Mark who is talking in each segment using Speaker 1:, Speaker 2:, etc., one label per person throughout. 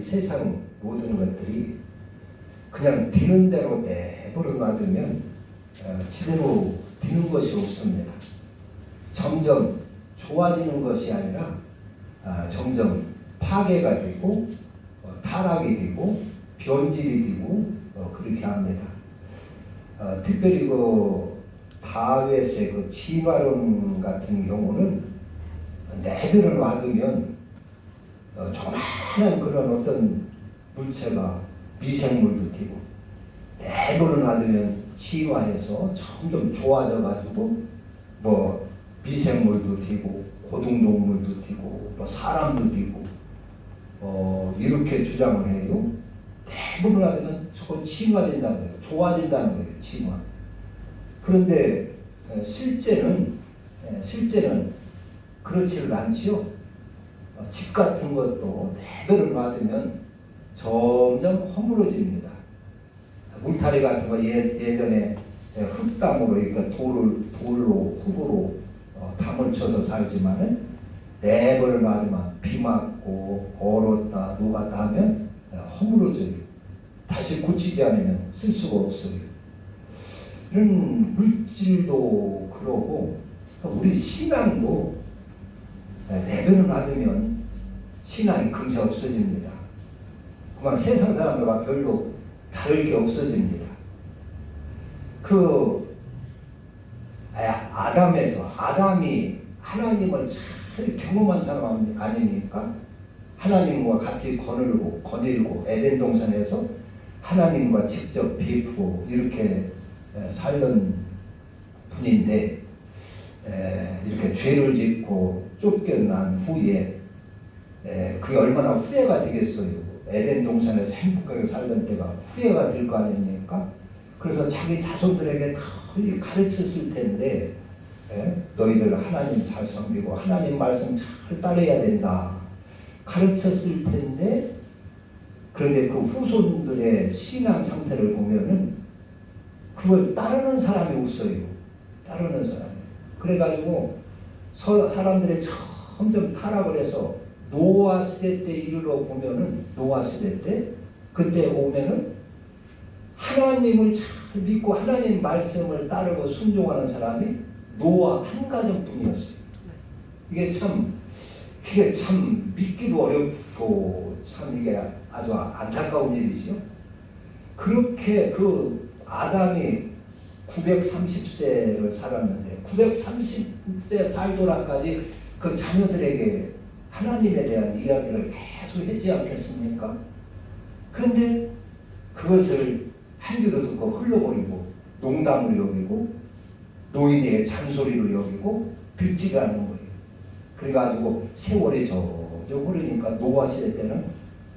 Speaker 1: 세상 모든 것들이 그냥 되는 대로 내버려 놔두면 제대로 되는 것이 없습니다. 점점 좋아지는 것이 아니라 점점 파괴가 되고 타락이 되고 변질이 되고 그렇게 합니다. 특별히 그 다윗의 그 진화론 같은 경우는 내버려 놔두면 조그마한 그런 어떤 물체가 미생물도 되고 내버려 놔두면 진화해서 점점 좋아져 가지고 뭐 미생물도 되고 고등동물도 되고 뭐 사람도 되고 이렇게 주장을 해요. 내버려 놔두면 저거 진화된다는 거예요. 좋아진다는 거예요. 진화. 그런데 실제는 그렇지를 않지요. 집 같은 것도 내버려 놔두면 점점 허물어집니다. 울타리 같은 거 예전에 흙담으로 그러니까 돌로 흙으로 담을 쳐서 살지만은 내버려 놔두면 비 맞고 얼었다 녹았다 하면 허물어져요. 다시 고치지 않으면 쓸 수가 없어요. 이런 물질도 그러고 우리 신앙도 내버려 놔두면 신앙이 금세 없어집니다. 그만 세상 사람들과 별로 다를 게 없어집니다. 아담이 하나님을 잘 경험한 사람 아닙니까? 하나님과 같이 거닐고 에덴 동산에서 하나님과 직접 뵙고 이렇게 살던 분인데 이렇게 죄를 짓고 쫓겨난 후에 그게 얼마나 후회가 되겠어요. 에덴 동산에서 행복하게 살던 때가 후회가 될 거 아닙니까? 그래서 자기 자손들에게 다 가르쳤을 텐데 너희들 하나님 잘 섬기고 하나님 말씀 잘 따라야 된다 가르쳤을 텐데, 그런데 그 후손들의 신앙 상태를 보면은 그걸 따르는 사람이 없어요. 따르는 사람이. 그래가지고 사람들이 점점 타락을 해서 노아 시대 때 이르러 보면은 노아 시대 때 그때 오면은 하나님을 잘 믿고 하나님 말씀을 따르고 순종하는 사람이 노아 한 가정뿐이었어요. 이게 참 믿기도 어렵고 참 이게 아주 안타까운 일이지요. 그렇게 그 아담이 930세를 살았는데 930세 살도록까지 그 자녀들에게 하나님에 대한 이야기를 계속 했지 않겠습니까? 그런데 그것을 한 귀로 듣고 흘러버리고 농담으로 여기고 노인의 잔소리로 여기고 듣지가 않는 거예요. 그래가지고 세월이 저저 흐르니까 노아 시대 때는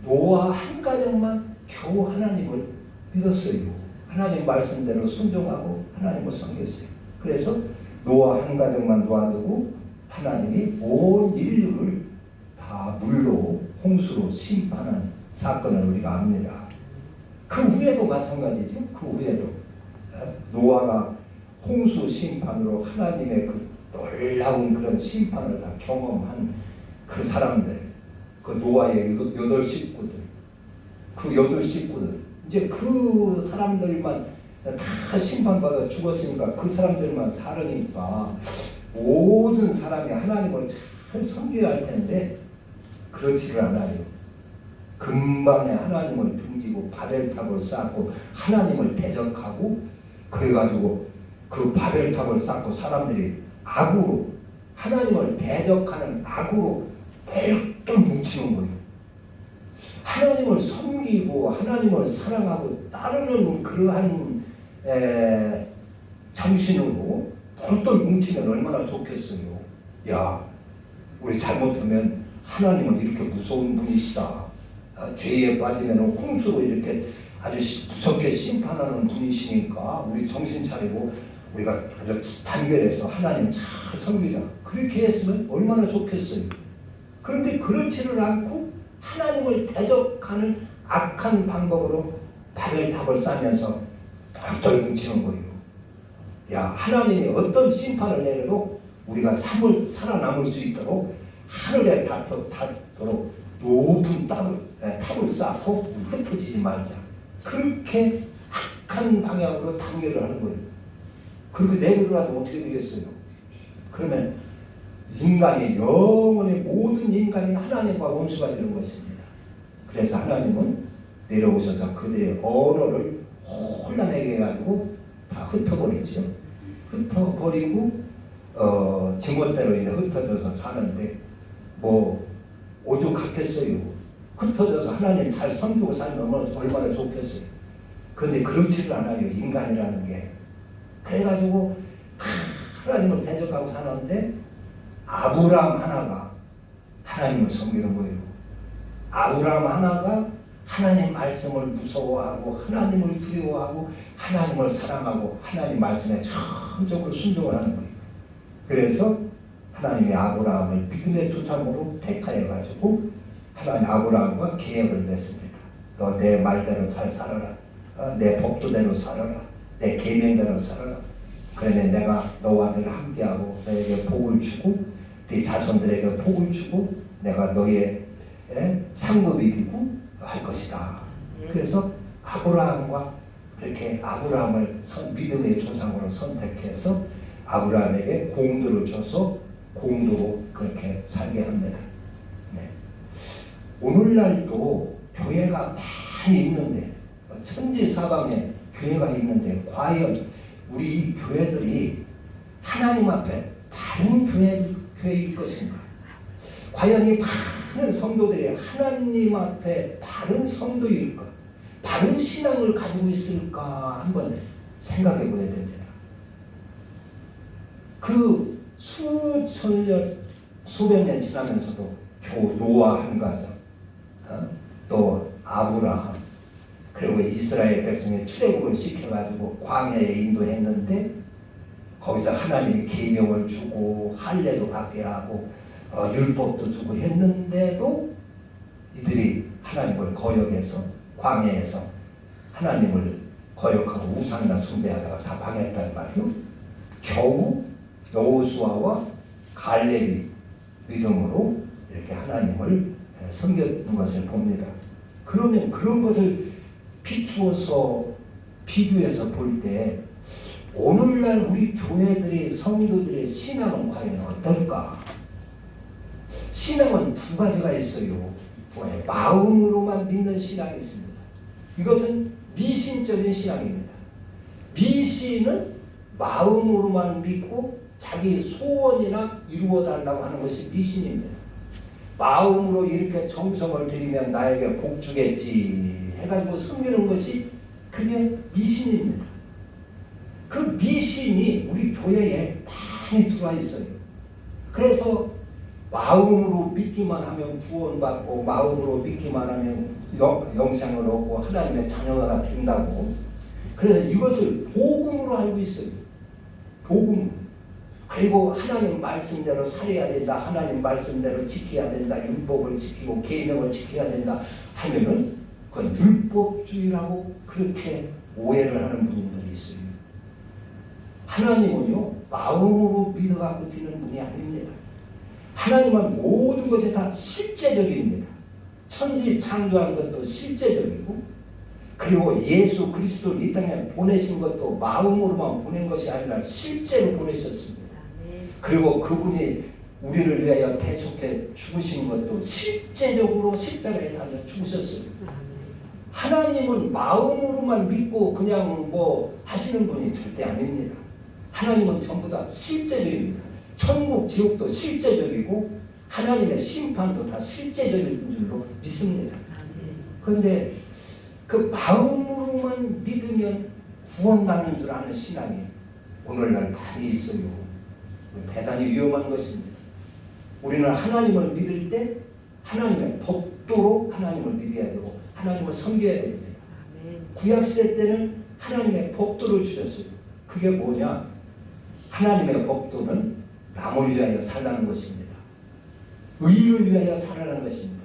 Speaker 1: 노아 한 가정만 겨우 하나님을 믿었어요. 하나님 말씀대로 순종하고 하나님을 섬겼어요. 그래서 노아 한 가정만 놓아두고 하나님이 온 인류를 다 물로 홍수로 심판한 사건을 우리가 압니다. 그 후에도 마찬가지죠. 그 후에도 노아가 홍수 심판으로 하나님의 그 놀라운 그런 심판을 다 경험한 그 사람들, 그 노아의 8식구들, 그 8식구들 이제 그 사람들만 다 심판받아 죽었으니까 그 사람들만 살으니까 모든 사람이 하나님을 잘 섬겨야 할 텐데 그렇지를 않아요. 금방에 하나님을 등지고 바벨탑을 쌓고 하나님을 대적하고 그래가지고 그 바벨탑을 쌓고 사람들이 악으로 하나님을 대적하는 악으로 똘똘 뭉치는 거예요. 하나님을 섬기고 하나님을 사랑하고 따르는 그러한 정신으로 똘똘 뭉치면 얼마나 좋겠어요. 야, 우리 잘못하면 하나님은 이렇게 무서운 분이시다. 죄에 빠지면 홍수로 이렇게 아주 무섭게 심판하는 분이시니까 우리 정신 차리고 우리가 아주 단결해서 하나님 잘 섬기자. 그렇게 했으면 얼마나 좋겠어요. 그런데 그렇지를 않고 하나님을 대적하는 악한 방법으로 바벨탑을 쌓으면서 똘똘 뭉치는 거예요. 야, 하나님이 어떤 심판을 내려도 우리가 살아남을 수 있도록 하늘에 닿도록 높은 탑을 쌓고 흩어지지 말자. 그렇게 악한 방향으로 단결을 하는 거예요. 그렇게 내버려두면 어떻게 되겠어요? 그러면 인간이 영원히 모든 인간이 하나님과 원수가 되는 것입니다. 그래서 하나님은 내려오셔서 그들의 언어를 혼란하게 해가지고 다 흩어버리죠. 흩어버리고 지멋대로 이제 흩어져서 사는데 뭐 오죽하겠어요. 흩어져서 하나님 잘 섬기고 살면 얼마나 좋겠어요. 그런데 그렇지도 않아요. 인간이라는 게. 그래가지고 하나님을 대적하고 사는데 아브라함 하나가 하나님을 섬기는 거예요. 아브라함 하나가 하나님 말씀을 무서워하고 하나님을 두려워하고 하나님을 사랑하고 하나님 말씀에 전적으로 순종을 하는 거예요. 그래서 하나님이 아브라함을 믿음의 조상으로 택하여가지고 하나님 아브라함과 계약을 맺습니다. 너 내 말대로 잘 살아라. 내 법도대로 살아라. 내 계명대로 살아라. 그러면 내가 너와 늘 함께하고 너에게 복을 주고 네 자손들에게 복을 주고 내가 너의 상급이 되고 할 것이다. 그래서 아브라함과 그렇게 아브라함을 믿음의 조상으로 선택해서 아브라함에게 공도를 줘서 공도로 그렇게 살게 합니다. 네. 오늘날도 교회가 많이 있는데 천지사방에 교회가 있는데 과연 우리 이 교회들이 하나님 앞에 바른 교회일 것인가? 과연 이 많은 성도들이 하나님 앞에 바른 성도일까? 바른 신앙을 가지고 있을까? 한번 생각해 보야 됩니다. 그 수천 년, 수백 년 지나면서도 겨우 노아 한 가정, 또 아브라함, 그리고 이스라엘 백성의 출애굽을 시켜가지고 광야에 인도했는데 거기서 하나님이 계명을 주고 할례도 받게 하고 율법도 주고 했는데도 이들이 하나님을 거역해서 광야에서 하나님을 거역하고 우상이나 숭배하다가 다 망했단 말이요. 겨우 여호수아와 갈렙이 믿음으로 이렇게 하나님을 섬겼는 것을 봅니다. 그러면 그런 것을 비추어서 비교해서 볼 때 오늘날 우리 교회들의 성도들의 신앙은 과연 어떨까? 신앙은 두 가지가 있어요. 마음으로만 믿는 신앙이 있습니다. 이것은 미신적인 신앙입니다. 미신은 마음으로만 믿고 자기 소원이나 이루어달라고 하는 것이 미신입니다. 마음으로 이렇게 정성을 들이면 나에게 복 주겠지 해가지고 섬기는 것이 그게 미신입니다. 그 미신이 우리 교회에 많이 들어와 있어요. 그래서 마음으로 믿기만 하면 구원받고 마음으로 믿기만 하면 영생을 얻고 하나님의 자녀가 된다고. 그래서 이것을 복음으로 알고 있어요. 복음으로. 그리고 하나님 말씀대로 살아야 된다. 하나님 말씀대로 지켜야 된다. 율법을 지키고 계명을 지켜야 된다 하면은 그건 율법주의라고 그렇게 오해를 하는 분들이 있어요. 하나님은요 마음으로 믿어갖고 드는 분이 아닙니다. 하나님은 모든 것이 다 실제적입니다. 천지 창조한 것도 실제적이고 그리고 예수 그리스도를 이 땅에 보내신 것도 마음으로만 보낸 것이 아니라 실제로 보내셨습니다. 그리고 그분이 우리를 위하여 대속해 죽으신 것도 실제적으로 십자가에 달려 죽으셨어요. 하나님은 마음으로만 믿고 그냥 뭐 하시는 분이 절대 아닙니다. 하나님은 전부 다 실제적입니다. 천국, 지옥도 실제적이고 하나님의 심판도 다 실제적인 줄로 믿습니다. 그런데 그 마음으로만 믿으면 구원받는 줄 아는 신앙이 오늘날 많이 있어요. 대단히 위험한 것입니다. 우리는 하나님을 믿을 때 하나님의 법도로 하나님을 믿어야 되고 하나님을 섬겨야 됩니다. 구약시대 때는 하나님의 법도를 주셨어요. 그게 뭐냐? 하나님의 법도는 남을 위하여 살라는 것입니다. 의를 위하여 살아라는 것입니다.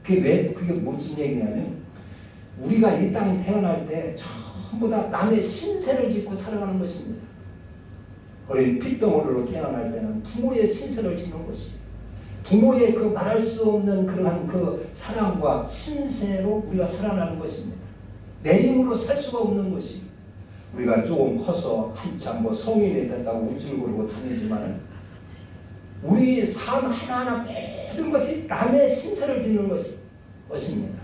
Speaker 1: 그게 무슨 얘기냐면 우리가 이 땅에 태어날 때 전부 다 남의 신세를 짓고 살아가는 것입니다. 어린 핏덩어리로 태어날 때는 부모의 신세를 짓는 것이에요. 부모의 그 말할 수 없는 그러한 그 사랑과 신세로 우리가 살아나는 것입니다. 내 힘으로 살 수가 없는 것이. 우리가 조금 커서 한참 뭐 성인이 됐다고 우쭐거리고 다니지만 우리 삶 하나하나 모든 것이 남의 신세를 짓는 것입니다.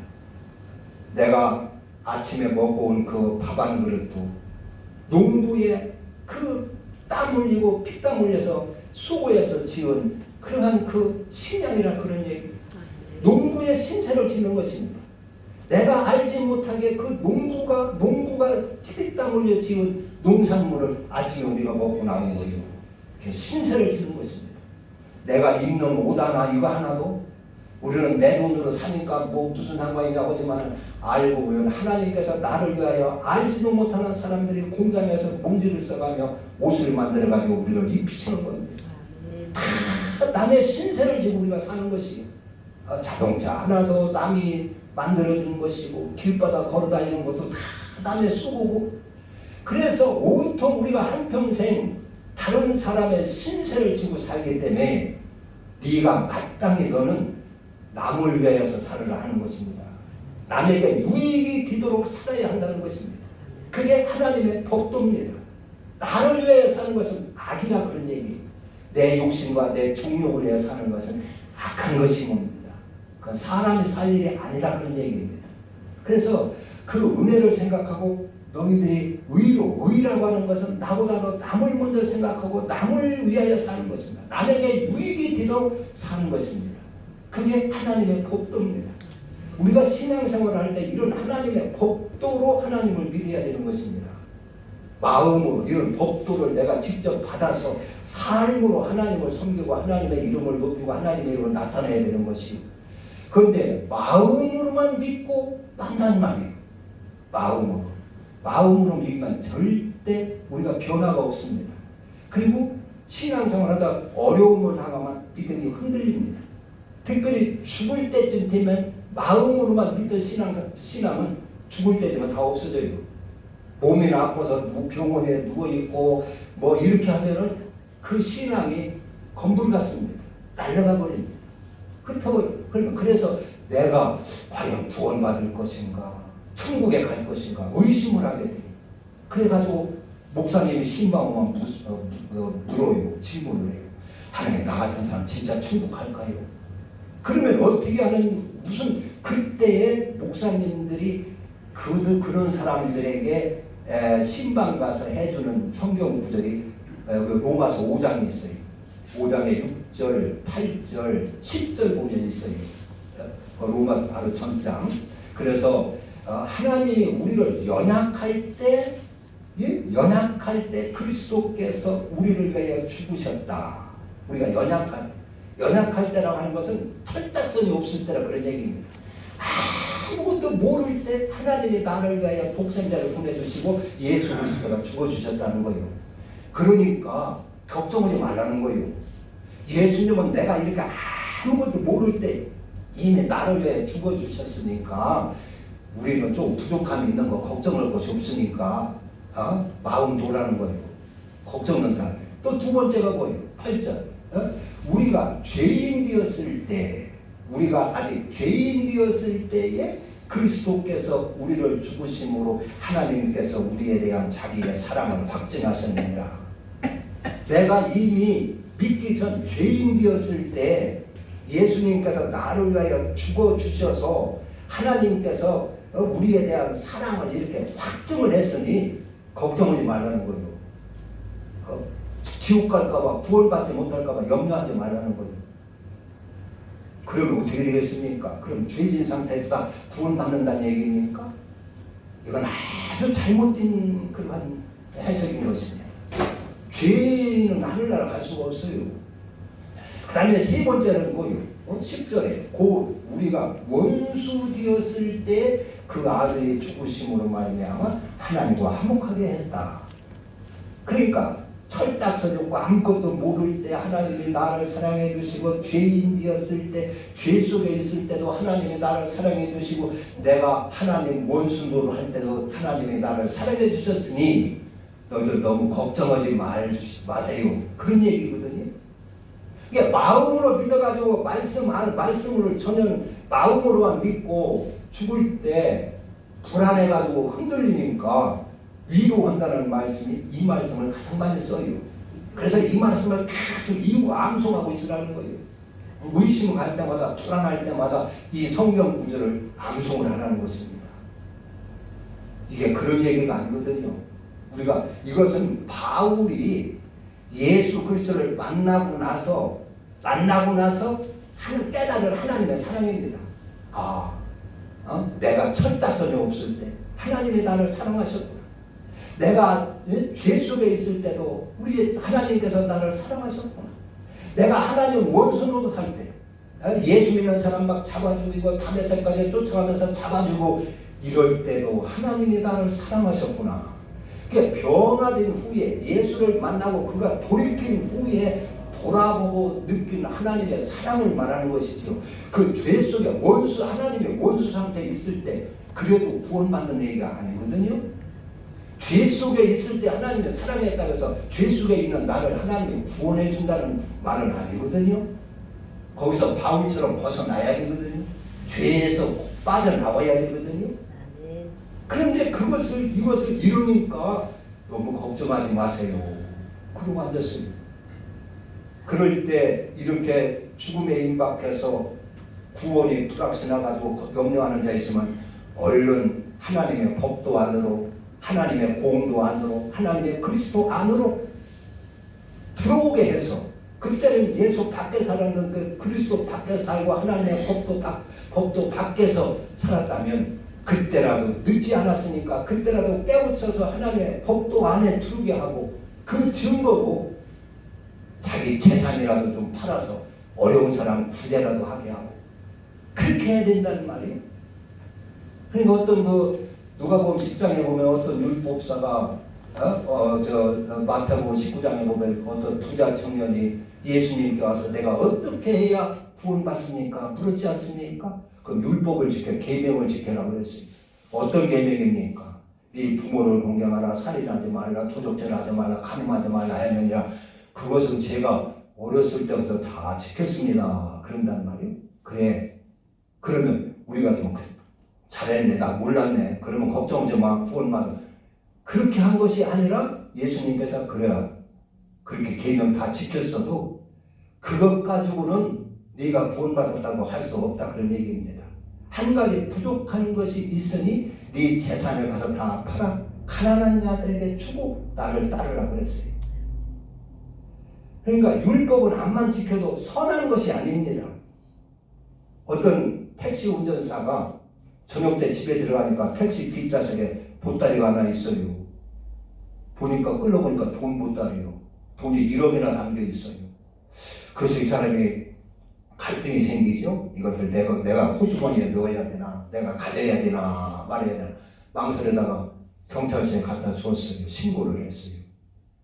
Speaker 1: 내가 아침에 먹고 온 그 밥 한 그릇도 농부의 그 땀 흘리고 피땀 흘려서 수고해서 지은 그러한 그 식량이라 그런 얘기. 농부의 신세를 짓는 것입니다. 내가 알지 못하게 그 농부가 피땀 흘려 지은 농산물을 아침에 우리가 먹고 나온 거예요. 신세를 짓는 것입니다. 내가 입는 옷 하나 이거 하나도 우리는 내 돈으로 사니까 뭐 무슨 상관이냐고 하지만 알고 보면 하나님께서 나를 위하여 알지도 못하는 사람들이 공장에서 봉지를 써가며 옷을 만들어가지고 우리를 입히시는 겁니다. 다 남의 신세를 지고 우리가 사는 것이 자동차 하나도 남이 만들어주는 것이고 길바닥 걸어다니는 것도 다 남의 수고고 그래서 온통 우리가 한평생 다른 사람의 신세를 지고 살기 때문에 네가 마땅히 너는 남을 위하여서 살으라 하는 것입니다. 남에게 유익이 되도록 살아야 한다는 것입니다. 그게 하나님의 법도입니다. 나를 위하여 사는 것은 악이라 그런 얘기예요. 내 욕심과 내 정욕을 위해 사는 것은 악한 것이 뭡니다. 그건 사람이 살 일이 아니라 그런 얘기입니다. 그래서 그 은혜를 생각하고 너희들이 의라고 하는 것은 나보다도 남을 먼저 생각하고 남을 위하여 사는 것입니다. 남에게 유익이 되도록 사는 것입니다. 그게 하나님의 법도입니다. 우리가 신앙생활을 할 때 이런 하나님의 법도로 하나님을 믿어야 되는 것입니다. 마음으로 이런 법도를 내가 직접 받아서 삶으로 하나님을 섬기고 하나님의 이름을 높이고 하나님의 이름을 나타내야 되는 것이. 그런데 마음으로만 믿고 만난 말이에요. 마음으로 믿으면 절대 우리가 변화가 없습니다. 그리고 신앙생활하다 어려움을 당하면 믿음이 흔들립니다. 특별히 죽을 때쯤 되면 마음으로만 믿던 신앙은 죽을 때 되면 다 없어져요. 몸이 아파서 병원에 누워있고 뭐 이렇게 하면은 그 신앙이 검불 같습니다. 날아가 버립니다. 그래서 내가 과연 구원받을 것인가 천국에 갈 것인가 의심을 하게 돼요. 그래가지고 목사님이 신방만 물어요. 질문을 해요. 하나님 나 같은 사람 진짜 천국 갈까요? 그러면 어떻게 하는 무슨 그때의 목사님들이 그런 사람들에게 신방 가서 해주는 성경 구절이 로마서 5장에 있어요. 5장에 6절, 8절, 10절 보면 있어요. 로마서 바로 전장. 그래서 하나님이 우리를 연약할 때 그리스도께서 우리를 위하여 죽으셨다. 우리가 연약할 때라고 하는 것은 털딱선이 없을 때라 그런 얘기입니다. 아무것도 모를 때 하나님이 나를 위하여 독생자를 보내주시고 예수 그리스도가 죽어주셨다는 거예요. 그러니까 걱정하지 말라는 거예요. 예수님은 내가 이렇게 아무것도 모를 때 이미 나를 위하여 죽어주셨으니까 우리는 좀 부족함이 있는 거 걱정할 것이 없으니까 마음 놓으라는 거예요. 걱정하는 사람. 또 두 번째가 뭐예요? 8절. 우리가 죄인 되었을 때, 우리가 아직 죄인 되었을 때에 그리스도께서 우리를 죽으심으로 하나님께서 우리에 대한 자기의 사랑을 확증하셨느니라. 내가 이미 믿기 전 죄인 되었을 때 예수님께서 나를 위하여 죽어주셔서 하나님께서 우리에 대한 사랑을 이렇게 확증을 했으니 걱정하지 말라는 거예요. 지옥 갈까봐 구원받지 못할까봐 염려하지 말라는 거예요. 그러면 어떻게 되겠습니까? 그럼 죄진 상태에서 다 구원받는다는 얘기입니까? 이건 아주 잘못된 그런 해석인 것입니다. 죄인은 하늘나라 갈 수가 없어요. 그 다음에 세 번째는 뭐예요? 10절에 곧 우리가 원수 되었을 때 그 아들의 죽으심으로 말미암아 하나님과 화목하게 했다. 그러니까 철딱서졌고 아무것도 모를 때 하나님이 나를 사랑해 주시고 죄인 되었을 때 죄 속에 있을 때도 하나님이 나를 사랑해 주시고 내가 하나님 원수 노릇할 때도 하나님이 나를 사랑해 주셨으니 너희들 너무 걱정하지 마세요. 그런 얘기거든요. 이게 마음으로 믿어가지고 말씀을 전혀 마음으로만 믿고 죽을 때 불안해가지고 흔들리니까 위로한다는 말씀이 이 말씀을 가장 많이 써요. 그래서 이 말씀을 계속 이유고 암송하고 있으라는 거예요. 의심을 갈 때마다 불안할 때마다 이 성경 구절을 암송을 하라는 것입니다. 이게 그런 얘기가 아니거든요. 우리가 이것은 바울이 예수 그리스도를 만나고 나서 하는 깨달은 하나님의 사랑입니다. 내가 철다전이 없을 때 하나님이 나를 사랑하셨구나. 내가 죄 속에 있을 때도 우리 하나님께서 나를 사랑하셨구나. 내가 하나님 원수로 살 때 예수 믿는 사람 막 잡아주고 담에색까지 쫓아가면서 잡아주고 이럴 때도 하나님이 나를 사랑하셨구나. 그게 변화된 후에 예수를 만나고 그가 돌이킨 후에 돌아보고 느낀 하나님의 사랑을 말하는 것이죠. 그 죄 속에 하나님의 원수 상태에 있을 때 그래도 구원받는 얘기가 아니거든요. 죄 속에 있을 때 하나님의 사랑에 따라서 죄 속에 있는 나를 하나님이 구원해 준다는 말은 아니거든요. 거기서 바울처럼 벗어나야 되거든요. 죄에서 빠져나와야 되거든요. 그런데 이것을 이루니까 너무 걱정하지 마세요. 그러고 앉았어요. 그럴 때 이렇게 죽음에 임박해서 구원이 불확실해가지고 염려하는 자 있으면 얼른 하나님의 법도 안으로, 하나님의 공도 안으로, 하나님의 그리스도 안으로 들어오게 해서, 그때는 예수 밖에 살았는데 그리스도 밖에 살고 하나님의 법도 밖에서 살았다면 그때라도 늦지 않았으니까 그때라도 깨우쳐서 하나님의 법도 안에 들게 하고, 그 증거로 자기 재산이라도 좀 팔아서 어려운 사람 구제라도 하게 하고 그렇게 해야 된다는 말이에요. 그러니까 어떤 누가복음 10장에 보면 어떤 율법사가 마태복음 19장에 보면 어떤 부자 청년이 예수님께 와서 내가 어떻게 해야 구원받습니까? 물었지 않습니까? 그 율법을 계명을 지켜라 그랬어요. 어떤 계명입니까? 네 부모를 공경하라, 살인하지 말라, 도적질하지 말라, 간음하지 말라 했느니라. 그것은 제가 어렸을 때부터 다 지켰습니다. 그런단 말이에요. 그래. 그러면 우리가 좀 잘했네, 나 몰랐네. 그러면 걱정하지 마, 구원받아. 그렇게 한 것이 아니라 예수님께서 그래야 그렇게 계명 다 지켰어도 그것 가지고는 네가 구원받았다고 할 수 없다, 그런 얘기입니다. 한 가지 부족한 것이 있으니 네 재산을 가서 다 팔아 가난한 자들에게 주고 나를 따르라 그랬어요. 그러니까 율법은 암만 지켜도 선한 것이 아닙니다. 어떤 택시 운전사가 저녁 때 집에 들어가니까 택시 뒷좌석에 보따리가 하나 있어요. 끌어보니까 돈 보따리요. 돈이 1억이나 담겨 있어요. 그래서 이 사람이 갈등이 생기죠. 이것을 내가 호주머니에 넣어야 되나, 내가 가져야 되나 말해야 되나 망설이다가 경찰서에 갖다 주었어요. 신고를 했어요.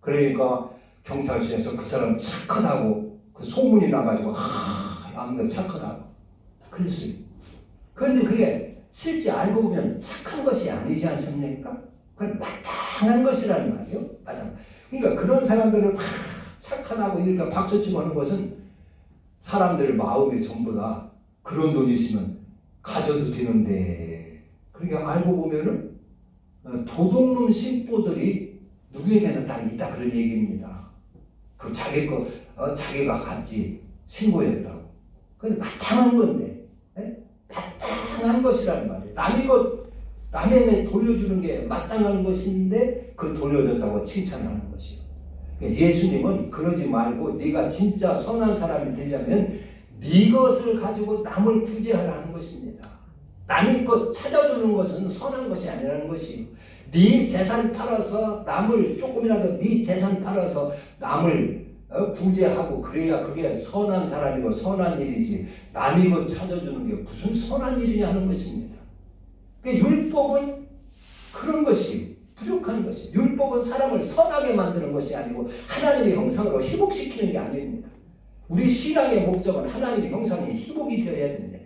Speaker 1: 그러니까 경찰서에서 그 사람 착하다고 그 소문이 나가지고 아무나 착하다고 그랬어요. 그런데 그게 실제 알고 보면 착한 것이 아니지 않습니까? 그건 마땅한 것이라는 말이에요. 그러니까 그런 사람들을 막 착하다고 이렇게 박수치고 하는 것은 사람들 마음이 전부 다 그런 돈이 있으면 가져도 되는데, 그러니까 알고 보면은 도둑놈 신보들이 누구에게는 다 있다, 그런 얘기입니다. 그 자기가 같이 신고했다고. 그건 마땅한 건데, 마땅한 것이라는 말이에요. 남에게 돌려주는 게 마땅한 것인데 그 돌려줬다고 칭찬하는 것이에요. 예수님은 그러지 말고 네가 진짜 선한 사람이 되려면 네 것을 가지고 남을 구제하라는 것입니다. 남의 것 찾아주는 것은 선한 것이 아니라는 것이에요. 네 재산 팔아서 남을 조금이라도 네 재산 팔아서 남을 구제하고 그래야 그게 선한 사람이고 선한 일이지, 남의 것 찾아주는 게 무슨 선한 일이냐는 것입니다. 율법은 그런 것이 부족한 것이에요. 율법은 사람을 선하게 만드는 것이 아니고 하나님의 형상으로 회복시키는 게 아닙니다. 우리 신앙의 목적은 하나님의 형상이 회복이 되어야 됩니다.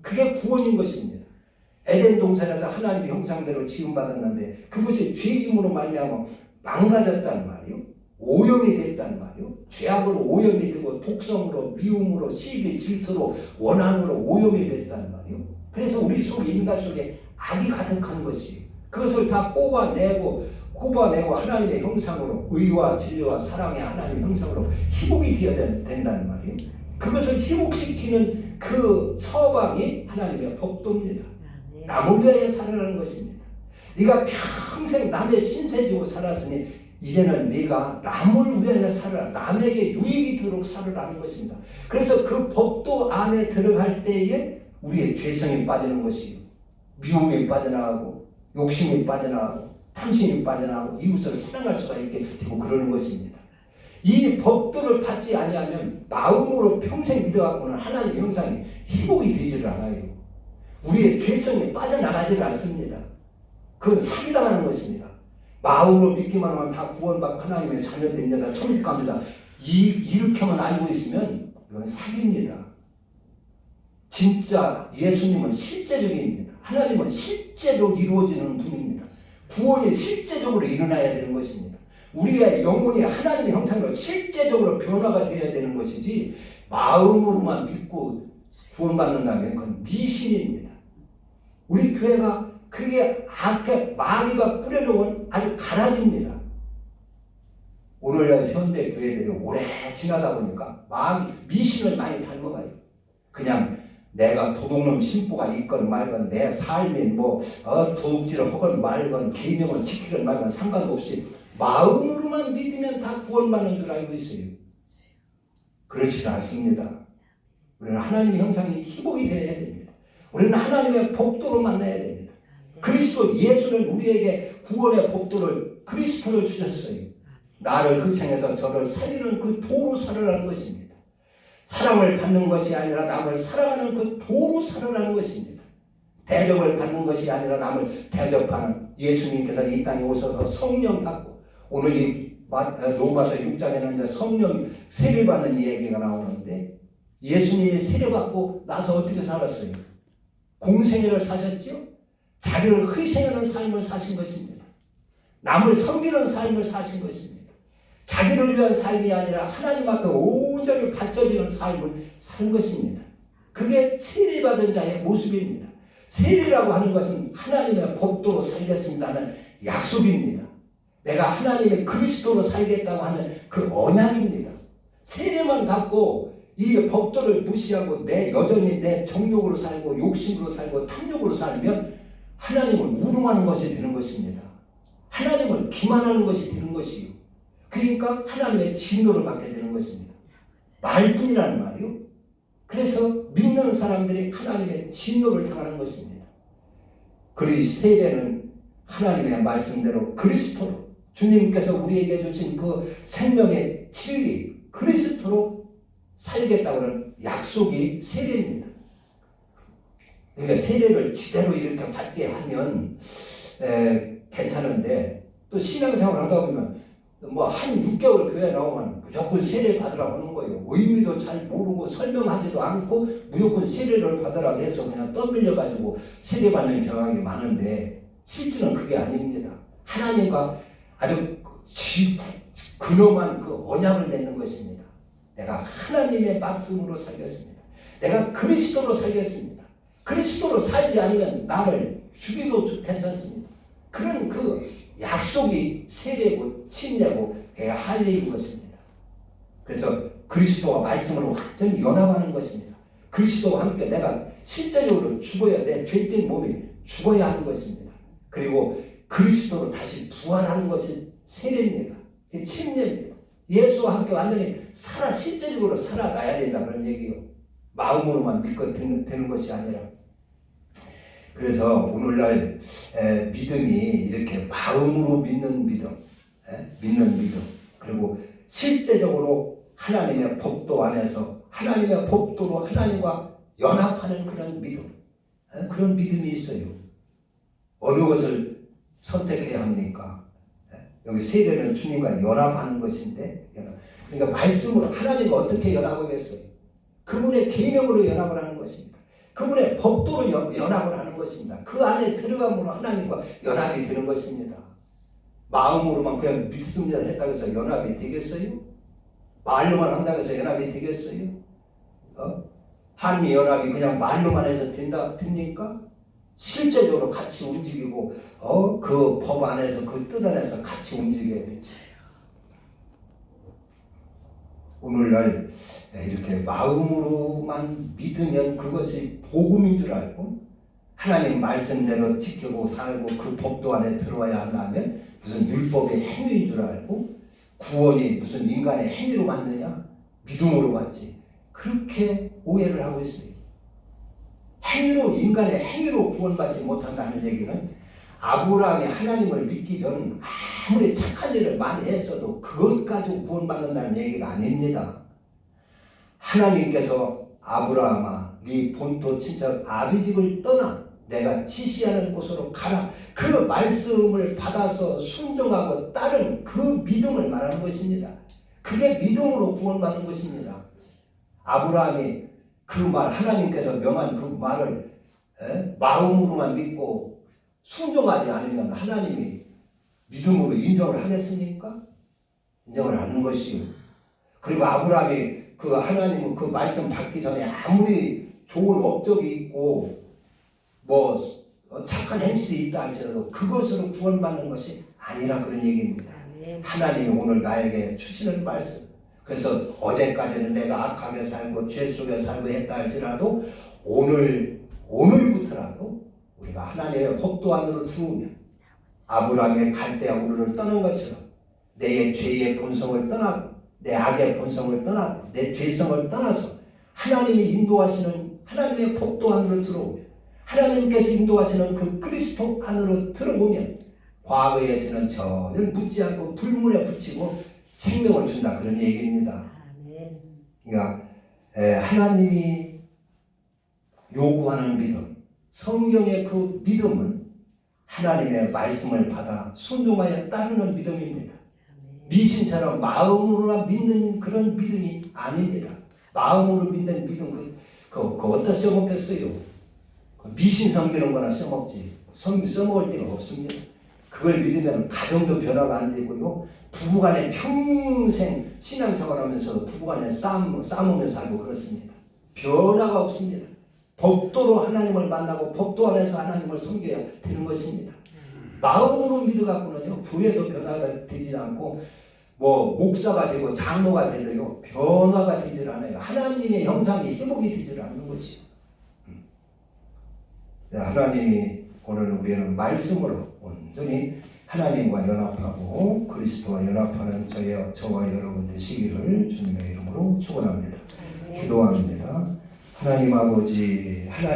Speaker 1: 그게 구원인 것입니다. 에덴 동산에서 하나님의 형상대로 지음받았는데 그것이 죄짐으로 말미암아 망가졌단 말이에요. 오염이 됐단 말이에요. 죄악으로 오염이 되고 독성으로 미움으로 시기 질투로 원한으로 오염이 됐다는 말이요. 그래서 우리 속 인간 속에 악이 가득한 것이 그것을 다 뽑아내고 하나님의 형상으로 의와 진리와 사랑의 하나님의 형상으로 희복이 되어야 된다는 말이에요. 그것을 희복시키는 그 처방이 하나님의 법도입니다. 남을 위하여 살아라는 것입니다. 네가 평생 남의 신세 지고 살았으니 이제는 네가 남을 위하여 살아라. 남에게 유익이 되도록 살아라는 것입니다. 그래서 그 법도 안에 들어갈 때에 우리의 죄성이 빠지는 것이요. 미움이 빠져나가고 욕심이 빠져나가고 탐심이 빠져나가고 이웃을 사랑할 수가 있게 되고 그러는 것입니다. 이 법도를 받지 아니하면 마음으로 평생 믿어갖고는 하나님의 형상이 희복이 되지를 않아요. 우리의 죄성이 빠져나가지를 않습니다. 그건 사기당하는 것입니다. 마음으로 믿기만 하면 다 구원받고 하나님의 자녀됩니다. 천국 갑니다. 이렇게만 알고 있으면 이건 사기입니다. 진짜 예수님은 실제적입니다. 하나님은 실제로 이루어지는 분입니다. 구원이 실제적으로 일어나야 되는 것입니다. 우리의 영혼이 하나님의 형상으로 실제적으로 변화가 되어야 되는 것이지 마음으로만 믿고 구원받는다면 그건 미신입니다. 우리 교회가 그게 마귀가 뿌려놓은 아주 가라지입니다. 오늘날 현대 교회들이 오래 지나다 보니까 미신을 많이 닮아가요. 그냥 내가 도둑놈 신부가 있건 말건 내 삶이 도둑질을 하건 말건 계명을 지키건 말건 상관없이 마음으로만 믿으면 다 구원받는 줄 알고 있어요. 그렇지 않습니다. 우리는 하나님의 형상이 희복이 되어야 됩니다. 우리는 하나님의 법도로 만나야 됩니다. 그리스도 예수는 우리에게 구원의 법도를 그리스도를 주셨어요. 나를 희생해서 저를 살리는 그 도로 살아라는 것입니다. 사랑을 받는 것이 아니라 남을 사랑하는 그 도로 살아라는 것입니다. 대접을 받는 것이 아니라 남을 대접하는 예수님께서 이 땅에 오셔서 성령 받고 오늘 이 로마서 6장에는 이제 성령 세례받는 이야기가 나오는데 예수님이 세례받고 나서 어떻게 살았어요? 공생애를 사셨죠? 자기를 희생하는 삶을 사신 것입니다. 남을 섬기는 삶을 사신 것입니다. 자기를 위한 삶이 아니라 하나님 앞에 온전히 바쳐지는 삶을 산 것입니다. 그게 세례받은 자의 모습입니다. 세례라고 하는 것은 하나님의 법도로 살겠습니다 하는 약속입니다. 내가 하나님의 그리스도로 살겠다고 하는 그 언약입니다. 세례만 받고 이 법도를 무시하고 여전히 내 정욕으로 살고 욕심으로 살고 탐욕으로 살면 하나님을 우롱하는 것이 되는 것입니다. 하나님을 기만하는 것이 되는 것이요. 그러니까 하나님의 진노를 받게 되는 것입니다. 말뿐이라는 말이요. 그래서 믿는 사람들이 하나님의 진노를 당하는 것입니다. 그리고 세례는 하나님의 말씀대로 그리스도로 주님께서 우리에게 주신 그 생명의 진리 그리스도로 살겠다고 하는 약속이 세례입니다. 그러니까 세례를 제대로 이렇게 받게 하면 괜찮은데 또 신앙생활을 하다 보면 한 6개월 교회 나오면 무조건 세례 받으라고 하는 거예요. 의미도 잘 모르고 설명하지도 않고 무조건 세례를 받으라고 해서 그냥 떠밀려가지고 세례 받는 경향이 많은데 실제는 그게 아닙니다. 하나님과 아주 근엄한 그 언약을 맺는 것입니다. 내가 하나님의 말씀으로 살겠습니다. 내가 그리스도로 살겠습니다. 그리스도로 살지 않으면 나를 죽여도 괜찮습니다. 그런 그 약속이 세례고 침례고 할례인 것입니다. 그래서 그리스도와 말씀으로 완전히 연합하는 것입니다. 그리스도와 함께 내가 실제적으로 죽어야 내 죄된 몸이 죽어야 하는 것입니다. 그리고 그리스도로 다시 부활하는 것이 세례입니다. 침례입니다. 예수와 함께 완전히 실제적으로 살아나야 된다 그런 얘기요. 마음으로만 믿고 되는 것이 아니라. 그래서 오늘날 믿음이 이렇게 마음으로 믿는 믿음, 그리고 실제적으로 하나님의 법도 안에서 하나님의 법도로 하나님과 연합하는 그런 믿음, 그런 믿음이 있어요. 어느 것을 선택해야 합니까? 여기 세례는 주님과 연합하는 것인데, 그러니까 말씀으로 하나님과 어떻게 연합하겠어요? 그분의 계명으로 연합을 하는 것입니다. 그분의 법도로 연합을 하는 것입니다. 그 안에 들어감으로 하나님과 연합이 되는 것입니다. 마음으로만 그냥 믿습니다 했다고 해서 연합이 되겠어요? 말로만 한다고 해서 연합이 되겠어요? 한미 연합이 그냥 말로만 해서 됩니까? 실제적으로 같이 움직이고 그 법 안에서 그 뜻 안에서 같이 움직여야 되지. 오늘날 이렇게 마음으로만 믿으면 그것이 복음인 줄 알고 하나님 말씀대로 지키고 살고 그 법도 안에 들어와야 한다면 무슨 율법의 행위인 줄 알고 구원이 무슨 인간의 행위로 만드냐? 믿음으로 받지. 그렇게 오해를 하고 있어요. 행위로, 인간의 행위로 구원받지 못한다는 얘기는 아브라함이 하나님을 믿기 전 아무리 착한 일을 많이 했어도 그것 가지고 구원받는다는 얘기가 아닙니다. 하나님께서 아브라함아 네 본토 친척 아비집을 떠나 내가 지시하는 곳으로 가라. 그 말씀을 받아서 순종하고 따른 그 믿음을 말하는 것입니다. 그게 믿음으로 구원받는 것입니다. 아브라함이 그 말, 하나님께서 명한 그 말을 마음으로만 믿고 순종하지 않으면 하나님이 믿음으로 인정을 하겠습니까? 인정을 하는 것이요. 그리고 아브라함이 그 하나님 그 말씀 받기 전에 아무리 좋은 업적이 있고 뭐 착한 행실이 있다 할지라도 그것으로 구원받는 것이 아니라 그런 얘기입니다. 하나님이 오늘 나에게 주시는 말씀. 그래서 어제까지는 내가 악하게 살고 죄 속에 살고 했다 할지라도 오늘부터라도 우리가 하나님의 법도 안으로 들어오면 아브라함의 갈대아 우르를 떠난 것처럼 내 죄의 본성을 떠나고 내 악의 본성을 떠나고 내 죄성을 떠나서 하나님이 인도하시는 하나님의 법도 안으로 들어오면 하나님께서 인도하시는 그 그리스도 안으로 들어오면 과거의 죄는 전혀 묻지 않고 불문에 붙이고 생명을 준다 그런 얘기입니다. 그러니까 하나님이 요구하는 믿음, 성경의 그 믿음은 하나님의 말씀을 받아 순종하여 따르는 믿음입니다. 미신처럼 마음으로만 믿는 그런 믿음이 아닙니다. 마음으로 믿는 믿음 그 어디다 써먹겠어요? 미신 섬기는 거나 써먹지. 써먹을 데가 없습니다. 그걸 믿으면 가정도 변화가 안 되고요. 부부간에 평생 신앙생활 하면서 부부간에 싸우며 살고 그렇습니다. 변화가 없습니다. 법도로 하나님을 만나고 법도 안에서 하나님을 섬겨야 되는 것입니다. 마음으로 믿어갖고는요. 교회도 변화가 되지 않고 뭐 목사가 되고 장로가 되도요. 변화가 되질 않아요. 하나님의 형상이 회복이 되질 않는 것이요. 하나님이 오늘 우리는 말씀으로 온전히 하나님과 연합하고 그리스도와 연합하는 저와 여러분 되시기를 주님의 이름으로 축원합니다. 기도합니다. 하나님 아버지 하나님